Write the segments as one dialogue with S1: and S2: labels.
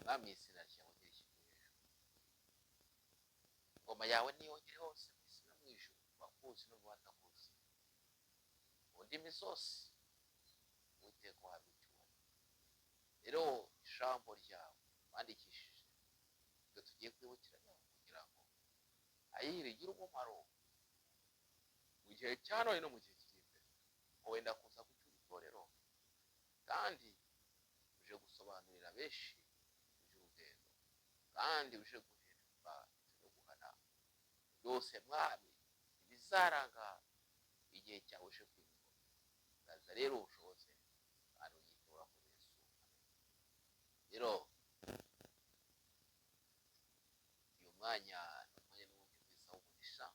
S1: mwami izina ryawe ntirishyirwe hejuru, ingoma yawe niyongere hose mu isi no mu ijuru, bakuzi no mu batakuzi, mu ndimi zose Uwiteka wahabwa icyubahiro. rero ijambo ryawe wandikishije ibyo tugiye kwibukiranya kugira ngo rigire umumaro mu gihe cya none no mu gihe kiri imbere, ko wenda kuza gucyura itorero kandi uje gusobanurira benshi iby'urugendo, kandi uje guhemba no guhana byose mwami ibizaranga igihe cyawe uje kwimura. Gaza rero ubushobozi kandi uyitura ku Yesu. rero uyu mwanya ni umwanya n'ubundi mwiza w'umugisha,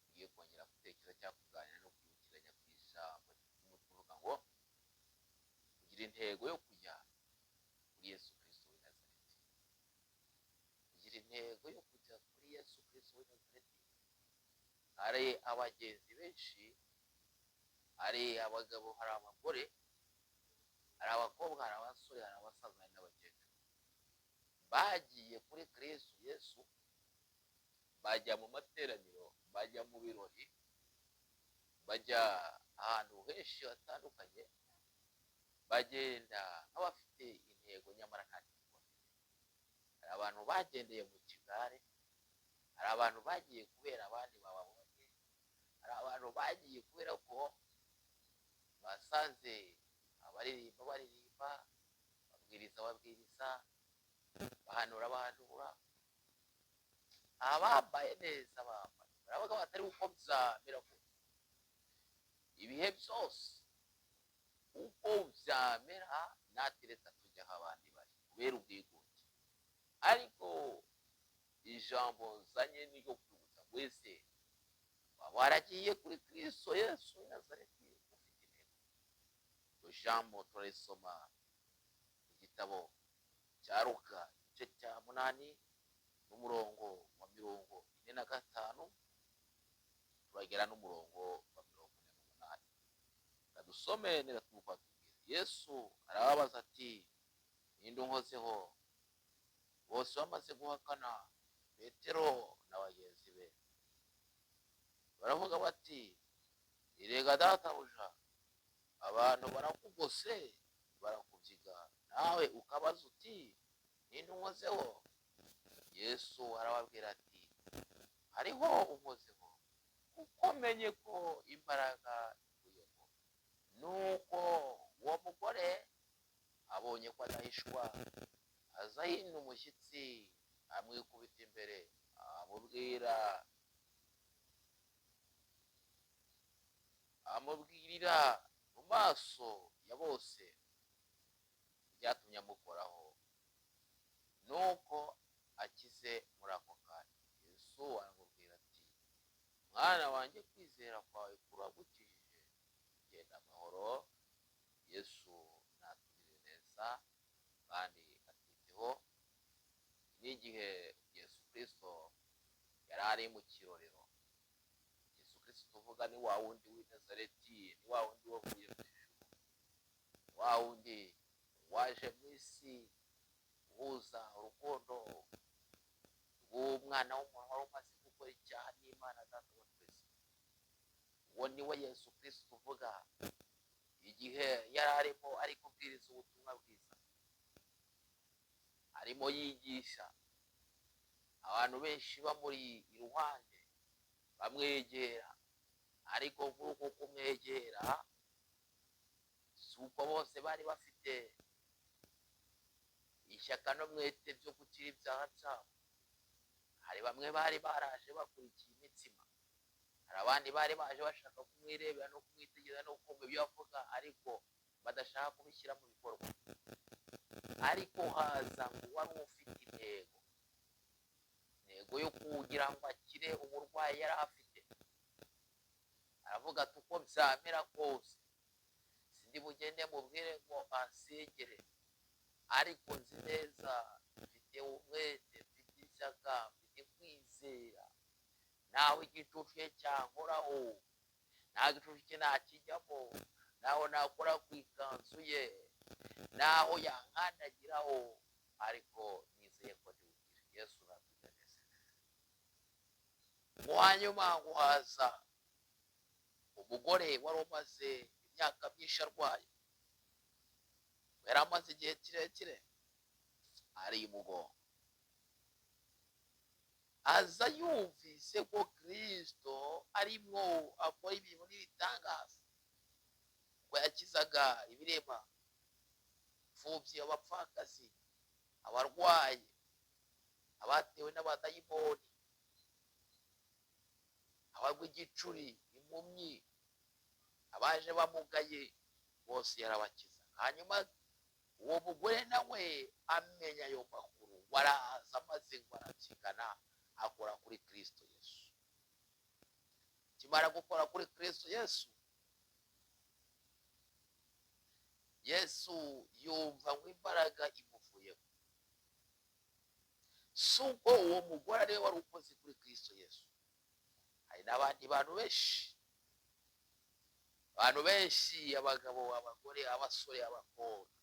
S1: ugiye kongera gutekereza cyangwa kuganira no kwibukiranya ku ijambo ry'umuvuga ngo kugira intego yo kujya kuri Yesu Kristo w'i Nazareti. Kugira intego yo kujya kuri Yesu Kristo w'i Nazareti. Hari abagenzi benshi, hari abagabo, hari abagore, hari abakobwa, hari abasore, hari abasaza, hari n'abakecuru bagiye kuri Kristo Yesu, bajya mu materaniro, bajya mu birori, bajya ahantu henshi hatandukanye, bagenda nk'abafite intego nyamara nta ntego bafite. Hari abantu bagendeye mu kigare, hari abantu bagiye kubera abandi bababonye, hari abantu bagiye kubera ko basanze abaririmba baririmba, babwiriza babwiriza, bahanura bahanura, abambaye neza bambaye, baravuga batari uko byamera kose ibihe byose uko byamera, natwe reka tujya aho abandi bari kubera ubwigunge. ariko ijambo nzanye ni ryo kwibutsa wese waba waragiye kuri Kristo Yesu w'i Nazareti ufite intego. iryo jambo turarisoma mu gitabo cya Luka igice cya 8 n'umurongo wa 45 turagera n'umurongo wa 48. Kadusome neza twuko tubwira. Yesu arababaza ati, ninde unkozeho? Bose bamaze guhakana Petero na bagenzi be baravuga bati, irega databuja, abantu barakugose barakubyiga, nawe ukabaza uti ninde unkozeho? Yesu arababwira ati, hariho unkozeho, kuko menye ko imbaraga ikuyemo. Nuko uwo mugore abonye ko adahishwa, aza ahinda umushyitsi, amwikubita imbere, amubwirira mu maso ya bose byatumye amukoraho, nuko akize muri ako kanya. Yesu aramubwira ati, mwana wanjye, kwizera kwawe kuragukijije, genda amahoro. Yesu natugirire neza kandi atwiteho. n'igihe Yesu Kristo yari ari mu kirorero. Yesu Kristo tuvuga ni wa wundi w'i Nazareti, ni wa wundi wavuye mu ijuru, wa wundi waje mu isi uhuza urukundo rw'umwana w'umuntu wari umaze gukora icyaha n'Imana Data wa twese. uwo ni we Yesu Kristo tuvuga. igihe yari arimo ari kubwiriza ubutumwa bwiza, arimo yigisha, abantu benshi bamuri iruhande bamwegera, ariko muri uko kumwegera si uko bose bari bafite ishyaka n'umwete byo gukira ibyaha byabo. hari bamwe bari baraje bakurikiye imitsima, hari abandi bari baje bashaka kumwirebera no kumwitegereza no kumva ibyo avuga, ariko badashaka kubishyira mu bikorwa. ariko haza ngo wari ufite intego yo kugira ngo akire uburwayi yari afite. aravuga ati, uko byamera kose sindi bugende mubwire ngo ansengere, ariko nzi neza, mfite umwete, mfite ishyaka, mfite kwizera, nawe igicucu cye cyankoraho, nta gicucu cye nakijyamo, naho nakora ku ikanzu ye, naho yankandagiraho, ariko nizeye ko ndiwugira. Yesu natugeze mu hanyuma guhaza umugore wari umaze imyaka myinshi arwaye, yari amaze igihe kirekire ari umugongo, aza yumvise ko Kristo arimwo akora ibintu n'ibitangaza, ko yakizaga ibirema, imfubyi, abapfakazi, abarwayi, abatewe n'abadayimoni, abagw'igicuri, impumyi, abaje bamugaye, bose yarabakiza. Hanyuma uwo mugore nawe amenya ayo makuru, waraza maze ngo arakigana, akora kuri Kristo Yesu. Kimara gukora kuri Kristo Yesu, Yesu yumva ngo imbaraga imuvuyeho. Si uko uwo mugore ariwe wari ukoze kuri Kristo Yesu, hari n'abandi bantu benshi, abagabo, abagore, abasore, abakobwa,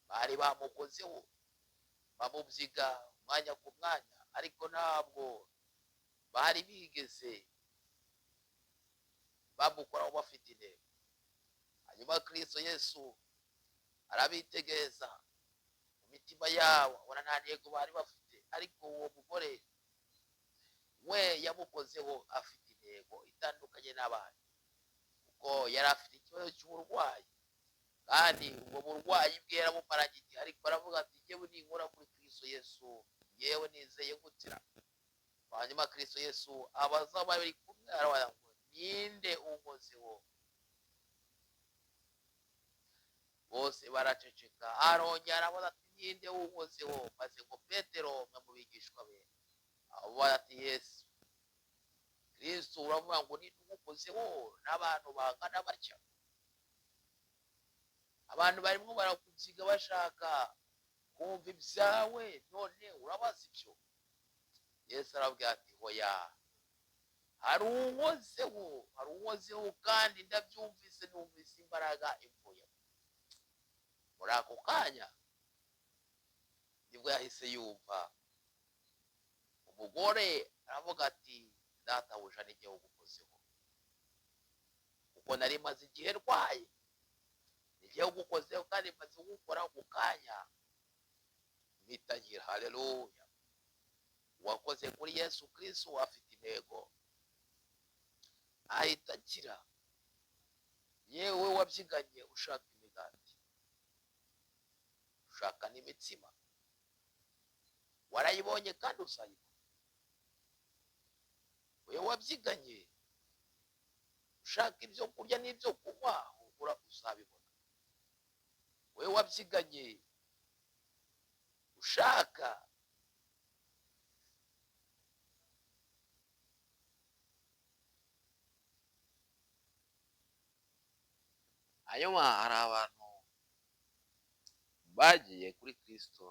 S1: bari bamukozeho bamubyiga umwanya ku mwanya, ariko ntabwo bari bigeze bamukoraho bafite intego. Hanyuma Kristo Yesu arabitegereza mu mitima yabo, abona nta ntego bari bafite, ariko uwo mugore we yamukozeho afite intego itandukanye n'abandi, kuko yari afite ikibazo cy'uburwayi, kandi ubwo burwayi bwe yarabumaranye igihe, ariko aravuga ati njyewe ninkora kuri Kristo Yesu, yewe nizeye gukira. Hanyuma Kristo Yesu abaza bari kumwe, arabaza ngo ninde unkozeho? Bose baraceceka. Arongera arabaza ati ninde unkozeho? Maze ngo Petero, umwe mu bigishwa be, avuga ati Yesu. Kristo uravuga ngo ninde ugukozeho n'abantu bangana batya? Abantu barimo barakubyiga bashaka kumva ibyawe, none urabaza ibyo? Yesu arabwira ati hoya, hari unkozeho kandi ndabyumvise, numvise imbaraga imvuye. Muri ako kanya nibwo yahise yumva umugore aravuga ati databuja n'igihe ugukozeho, kuko nari maze igihe ndwaye, n'igihe ugukozeho kandi maze gukora ako kanya mpitagira. Haleluya! uwakoze kuri Yesu Kristo afite intego, ahita akira. Yewe wabyiganye ushaka imigati, ushaka n'imitsima, warayibonye kandi uzayibona. wewe wabyiganye ushaka ibyo kurya n'ibyo kunywa, uzabibona. wewe wabyiganye ushaka hanyuma hari abantu bagiye kuri Kristo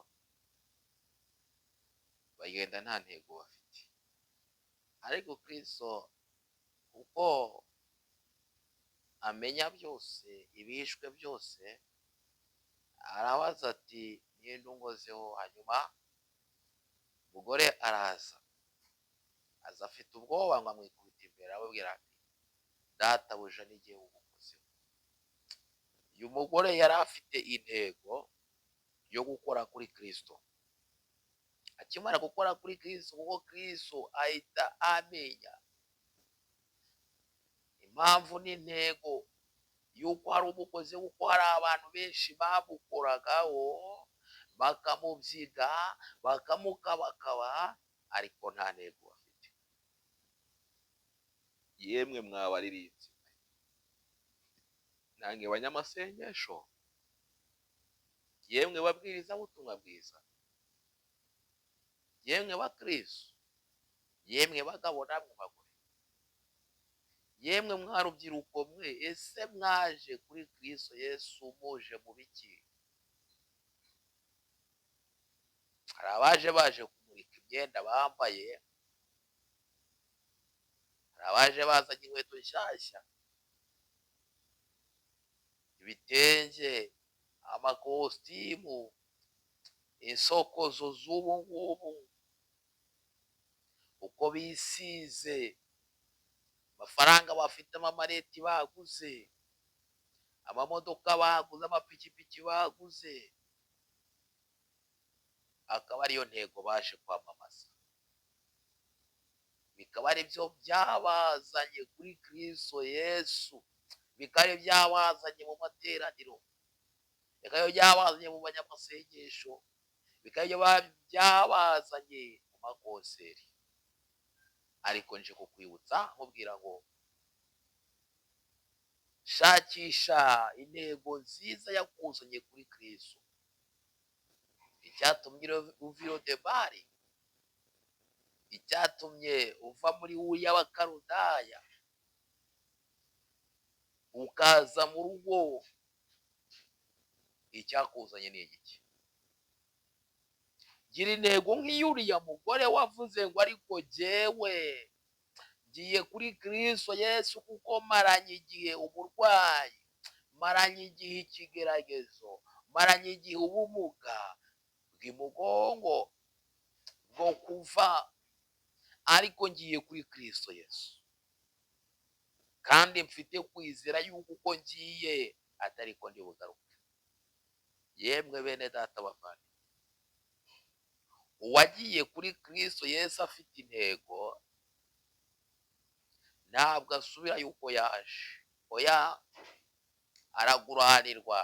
S1: bagenda nta ntego bafite, ariko Kristo uko amenya byose, ibishwe byose, arabaza ati ninde unkozeho? Hanyuma umugore araza afite ubwoba, ngo amwikubita imbere, ababwira ati databuja n'igihe ugukozeho. uyu mugore yari afite intego yo gukora kuri Kristo. akimara gukora kuri Kristo, kuko Kristo ahita amenya impamvu n'intego yuko hari umukozi, kuko hari abantu benshi bamukoragaho, bakamubyiga, bakamukabakaba, ariko nta ntego bafite. yemwe mwabaririmbyi, nange banyamasengesho, yemwe babwiriza ubutumwa bwiza, yemwe bakristo, yemwe bagabo namwe bagore, yemwe mwarubyiruko mwe, ese mwaje kuri Kristo Yesu muje mu biki? hari baje kumurika imyenda bambaye, hari abaje bazanye inkweto nshyashya, ibitenge, amakositimu, insokozo z'ubu ngubu uko bisize, amafaranga bafite, amamareti baguze, amamodoka baguze, amapikipiki baguze, akaba ariyo ntego baje kwamamaza, bikaba ari byo byabazanye kuri Kristo Yesu, bikaba ari byabazanye mu materaniro, bikaba byabazanye mu banyamasengesho, bikaba byabazanye mu makonseri. Ariko nje kukwibutsa nkubwira ngo shakisha intego nziza yakuzanye kuri Kristo, icyatumye uva i Lodebari, icyatumye uva muri Uri y'Abakarudaya ukaza mu rugo, icyakuzanye ni igiki? Gira intego nk'iyuriya mugore wavuze ngo ariko jyewe ngiye kuri Kristo Yesu kuko maranye igihe uburwayi, maranye igihe ikigeragezo, maranye igihe ubumuga bw'imugongo bwo kuva, ariko ngiye kuri Kristo Yesu kandi mfite kwizera yuko uko ngiye atari ko ndi bugaruke. Yemwe bene data bavandimwe, uwagiye kuri Kristo Yesu afite intego ntabwo asubira yuko yaje, oya, araguranirwa,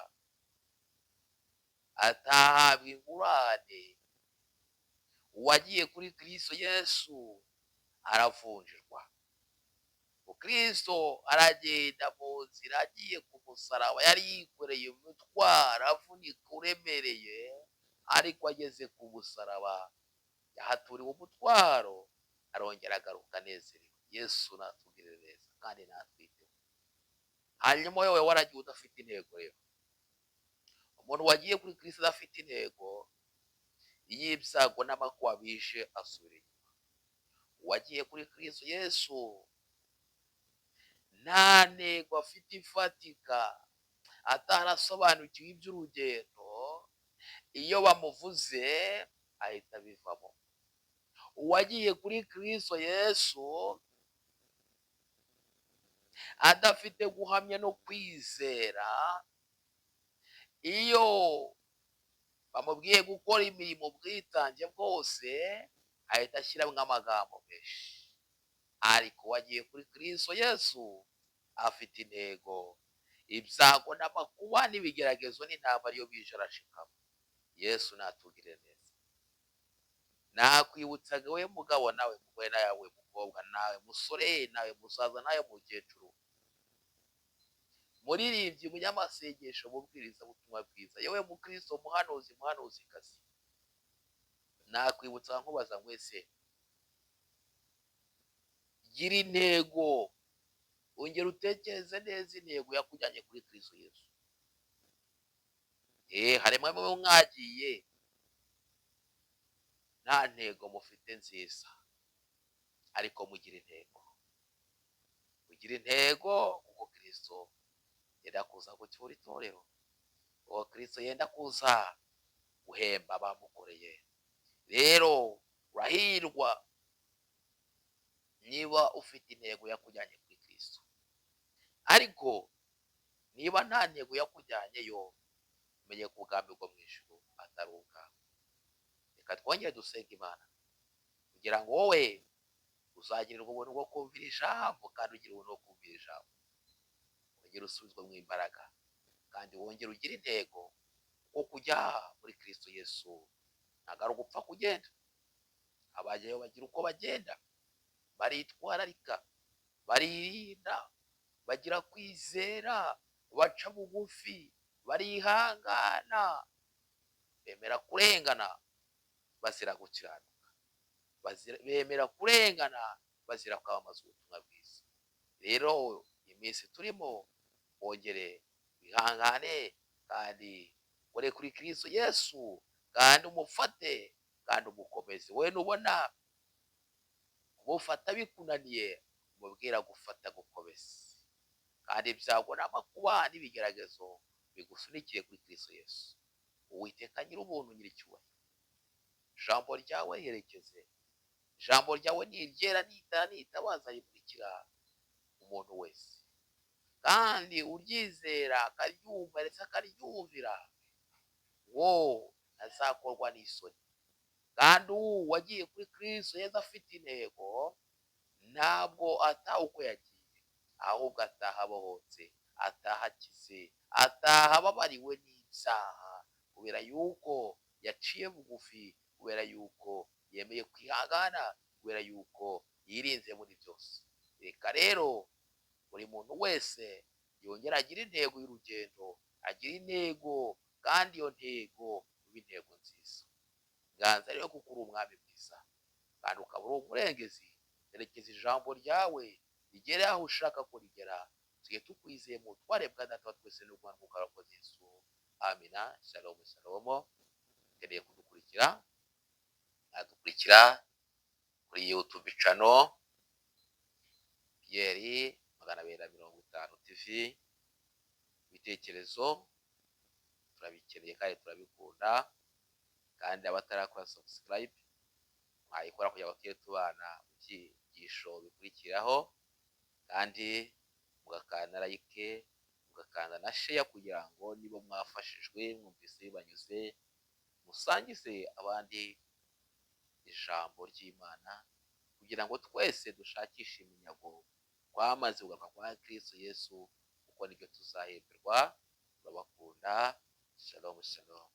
S1: atahabwa ingurane. Uwagiye kuri Kristo Yesu aravunjirwa. Kristo aragenda mu nzira agiye ku musaraba, yari yikoreye umutwaro avunika uremereye, ariko ageze ku musaraba yahaturiwe umutwaro, arongera agaruka anezerewe. Yesu natugirire neza kandi natwiteho. Hanyuma wowe waragiye udafite intego rero, umuntu wagiye kuri Kristo adafite intego, iyo ibyago n'amakuba bije asubira inyuma. Uwagiye kuri Kristo Yesu nta ntego afite ifatika, atarasobanukiwe iby'urugendo, iyo bamuvuze ahita abivamo. Uwagiye kuri Kristo Yesu adafite guhamya no kwizera, iyo bamubwiye gukora imirimo ubwitange bwose ahita ashyiramo amagambo menshi. Ariko uwagiye kuri Kristo Yesu afite intego, ibyago n'amakuba n'ibigeragezo n'intambara iyo bije arashikama. Yesu natugire neza. Nakwibutsaga we mugabo, nawe mugore, nawe mukobwa, nawe musore, nawe musaza, nawe mukecuru, muririmbyi, munyamasengesho, mubwiriza ubutumwa bwiza, yewe mukristo, muhanuzi, muhanuzikazi, nakwibutsa nkubaza mwese, gira intego, ongera utekereze neza intego yakujyanye kuri Kristo Yesu. Harimo abo mwagiye nta ntego mufite nziza, ariko mugira intego, mugira intego, kuko Kristo yenda kuza gucyura itorero, kuko Kristo yenda kuza guhemba abamukoreye. Rero urahirwa niba ufite intego yakujyanye kuri Kristo, ariko niba nta ntego yakujyanyeyo, umenye ko ubwami bwo mu ijuru atari ubwawe. Reka twongere dusenga Imana kugira ngo wowe uzagirirwe ubuntu bwo kumvira ijambo, kandi ugira ubuntu bwo kumvira ijambo, wongere usubizwe mu imbaraga, kandi wongere ugire intego kuko kujya muri Kristo Yesu ntabwo ari ugupfa kugenda. Abajyayo bagira uko bagenda, baritwararika, baririnda, bagira kwizera, baca bugufi, barihangana, bemera kurengana bazira gukiranuka, bemera kurengana bazira kwamamaza ubutumwa bwiza. Rero iminsi turimo, wongere wihangane kandi ure kuri Kristo Yesu, kandi umufate kandi umukomeze. We nubona kumufata bikunaniye, umubwira gufata gukomeze, kandi ibyago n'amakuba n'ibigeragezo bigusunikire kuri Kristo Yesu. Uwiteka nyir'ubuntu, nyir'icyubahiro, ijambo ryawe herekeze, ijambo ryawe ni iryera nitara nitabaza rikurikira umuntu wese, kandi uryizera akaryumva ndetse akaryumvira wo ntazakorwa n'isoni. kandi wagiye kuri Kristo Yesu afite intego ntabwo ataha uko yagiye, ahubwo ataha abohotse, ataha akize, ataha ababariwe n'ibyaha, kubera yuko yaciye bugufi, kubera yuko yemeye kwihangana, kubera yuko yirinze muri byose. Reka rero buri muntu wese yongera agira intego y'urugendo, agira intego, kandi iyo ntego iba intego nziza. Ganza rero kuko uri umwami mwiza kandi ukaba uri umurengezi, herekeza ijambo ryawe rigere aho ushaka ko rigera, tugiye tukwizeye mu butware bwa data wa twese n'ubwa mwuka w'abakozi Yesu. Amina. Shalom shalom. ukeneye kudukurikira adukurikira kuri YouTube channel Pierre 250 TV. Ibitekerezo turabikeneye kandi turabikunda, kandi abatarakora subscribe mwayikora kugira ngo tujye tubana mu byigisho bikurikiraho, kandi mugakanda like, mugakanda na share kugira ngo niba mwafashijwe mwumvise bibanyuze musangize abandi ijambo ry'Imana, kugira ngo twese dushakishe iminyago twamaze kugaruka kwa Kristo Yesu, kuko nibyo tuzahemberwa. Turabakunda. Shalom shalom.